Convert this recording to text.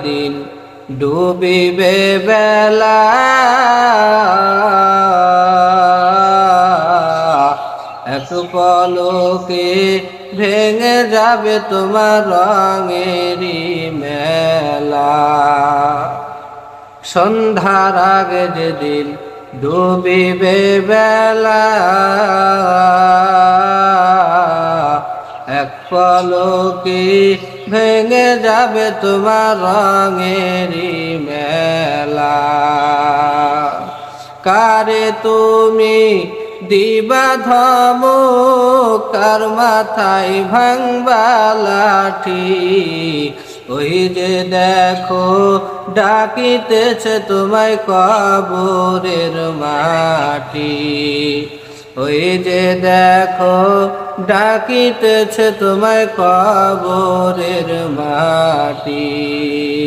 দিন ডুবিবে বেলা, এক পলকে ভেঙে যাবে তোমার রঙেরই মেলা। সন্ধ্যার আগে যেদিন ডুবিবে বেলা, এক পলকে ভেঙে যাবে তোমার রঙেরই মেলা। কারে তুমি দিবা ধমক, কার মাথায় ভাঙবা লাঠি, ওই যে দেখো ডাকিতেছে তোমায় কবরের মাটি, ওই যে দেখো ডাকিতেছে তোমায় কবরের মাটি।